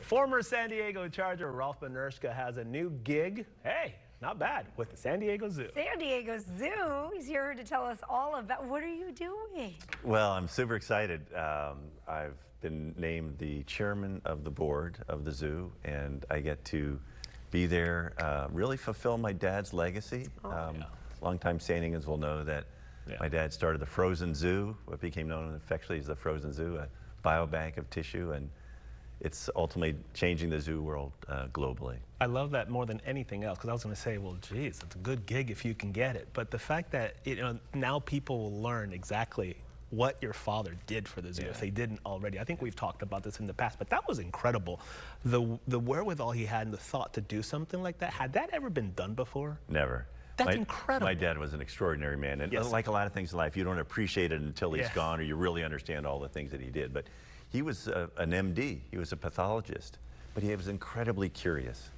Former San Diego Charger Rolf Benirschke has a new gig. Hey, not bad, with the San Diego Zoo. San Diego Zoo. He's here to tell us all about what are you doing? Well, I'm super excited. I've been named the chairman of the board of the zoo, and I get to be there, really fulfill my dad's legacy. Longtime San Diegans will know that my dad started the Frozen Zoo, what became known affectionately as the Frozen Zoo, a biobank of tissue, and it's ultimately changing the zoo world globally. I love that more than anything else, because I was going to say, well, geez, it's a good gig if you can get it. But the fact that now people will learn exactly what your father did for the zoo if they didn't already. I think we've talked about this in the past, but that was incredible. The wherewithal he had and the thought to do something like that, had that ever been done before? Never. That's incredible. My dad was an extraordinary man, and like a lot of things in life, you don't appreciate it until he's gone, or you really understand all the things that he did. But he was an MD, he was a pathologist, but he was incredibly curious.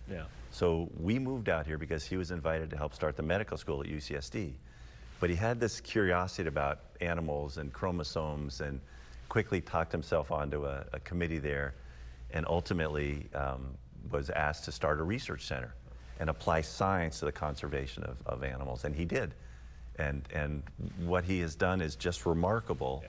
So we moved out here because he was invited to help start the medical school at UCSD. But he had this curiosity about animals and chromosomes, and quickly talked himself onto a committee there, and ultimately was asked to start a research center and apply science to the conservation of animals, and he did. And what he has done is just remarkable.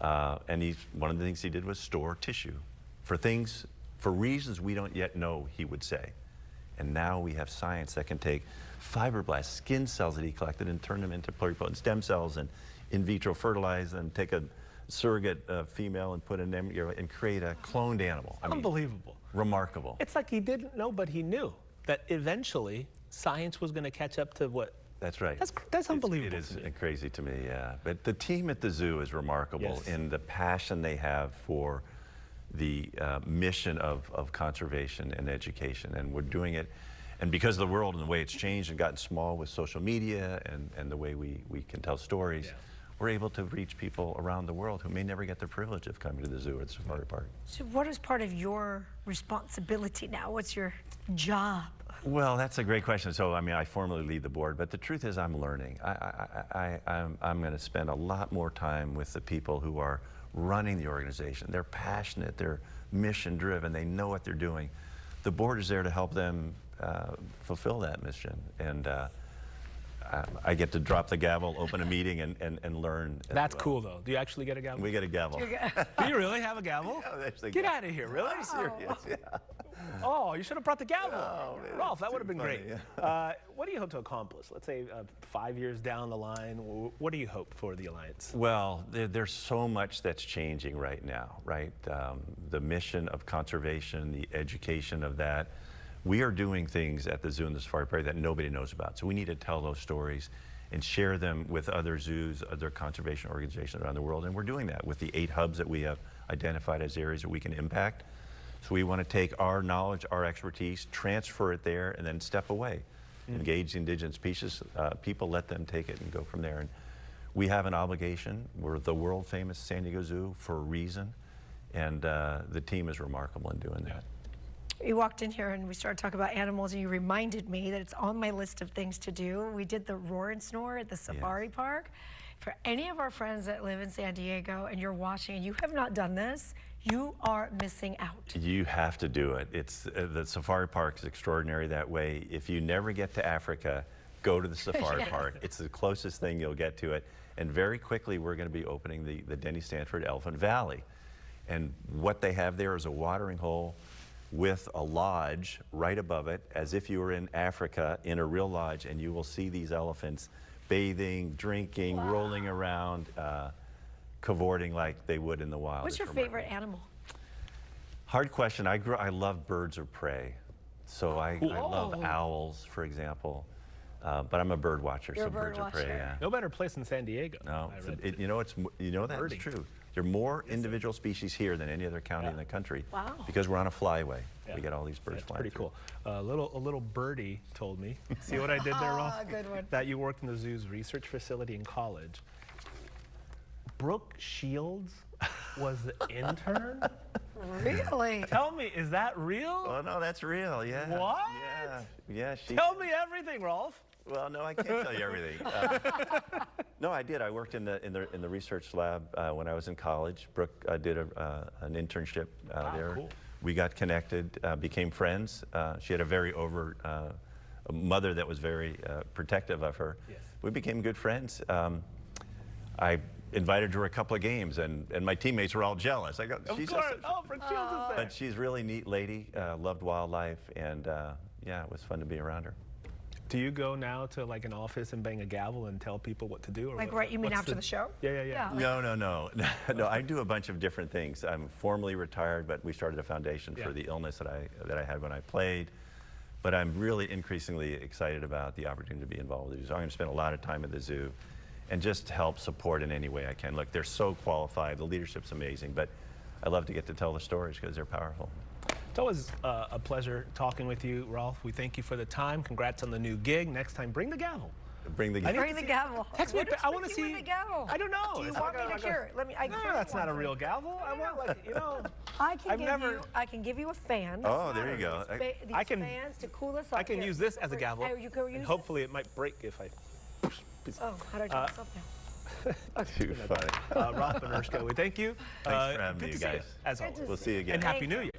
And one of the things he did was store tissue for reasons we don't yet know, he would say. And now we have science that can take fibroblasts, skin cells that he collected, and turn them into pluripotent stem cells, and in vitro fertilize them, take a surrogate female and put in them, and create a cloned animal. I mean, unbelievable. Remarkable. It's like he didn't know, but he knew that eventually science was going to catch up to what. That's right. That's unbelievable. It is crazy to me, yeah. But the team at the zoo is remarkable in the passion they have for the mission of conservation and education, and we're doing it. And because of the world and the way it's changed and gotten small with social media and the way we can tell stories, we're able to reach people around the world who may never get the privilege of coming to the zoo or the safari park. So what is part of your responsibility now? What's your job? Well, that's a great question. So, I mean, I formally lead the board, but the truth is I'm learning. I'm going to spend a lot more time with the people who are running the organization. They're passionate, they're mission-driven, they know what they're doing. The board is there to help them fulfill that mission. And I get to drop the gavel, open a meeting, and learn. That's cool, though. Do you actually get a gavel? We get a gavel. Do you really have a gavel? Yeah, get out of here, really? I'm serious, Oh, you should have brought the gavel. Oh, man, Rolf, that would have been great. Yeah. What do you hope to accomplish? Let's say 5 years down the line, what do you hope for the Alliance? Well, there's so much that's changing right now, right? The mission of conservation, the education of that. We are doing things at the zoo and the safari park that nobody knows about. So we need to tell those stories and share them with other zoos, other conservation organizations around the world. And we're doing that with the 8 hubs that we have identified as areas that we can impact. So we want to take our knowledge, our expertise, transfer it there, and then step away. Engage the indigenous species, people, let them take it and go from there. And we have an obligation. We're the world famous San Diego Zoo for a reason. And the team is remarkable in doing that. You walked in here and we started talking about animals, and you reminded me that it's on my list of things to do. We did the roar and snore at the safari park. For any of our friends that live in San Diego and you're watching and you have not done this, you are missing out. You have to do it. It's the safari park is extraordinary that way. If you never get to Africa, go to the safari park. It's the closest thing you'll get to it. And very quickly, we're going to be opening the Denny Stanford Elephant Valley. And what they have there is a watering hole with a lodge right above it, as if you were in Africa in a real lodge, and you will see these elephants bathing, drinking, rolling around, cavorting like they would in the wild. What's your favorite animal? Hard question. I love birds of prey. So I love owls, for example. But I'm a bird watcher, so birds of prey, No better place than San Diego. No, that's true. There are more individual species here than any other county in the country. Wow. Because we're on a flyway. We get all these birds flying pretty cool. A little birdie told me, see what I did there, Rolf? Good one. That you worked in the zoo's research facility in college. Brooke Shields was the intern? Really? Tell me, is that real? Oh, no, that's real, yeah. What? Yeah. Tell me everything, Rolf. Well, no, I can't tell you everything. No, I did. I worked in the research lab when I was in college. Brooke did an internship there. Cool. We got connected, became friends. She had a very a mother that was very protective of her. Yes. We became good friends. I invited her a couple of games, and my teammates were all jealous. I go, Of she's course. just, Brooke Shields is there. but she's a really neat lady, loved wildlife, and yeah, it was fun to be around her. Do you go now to like an office and bang a gavel and tell people what to do? Or Like, right, you mean after the show? Yeah. like- No. No, I do a bunch of different things. I'm formally retired, but we started a foundation for the illness that I had when I played. But I'm really increasingly excited about the opportunity to be involved with the zoo. I'm going to spend a lot of time at the zoo and just help support in any way I can. Look, they're so qualified. The leadership's amazing, but I love to get to tell the stories because they're powerful. It's always a pleasure talking with you, Rolf. We thank you for the time. Congrats on the new gig. Next time, bring the gavel. Bring the Bring the gavel. Text me. What is I want to with see. you and the gavel? I don't know. Do you It's want like me to hear it? Let me. I No, carry that's one not a for real you. gavel. I want like I can give you a fan. Oh, there you go. These I can- fans to cool us off. I can Here. use this as a gavel. Oh, you can use and this? hopefully it might break if I. Oh, how do I do myself now? Too funny. Rolf Benirschke, we thank you. Thanks for having good me, to you see you, guys. as always. We'll see you again. And Happy New Year.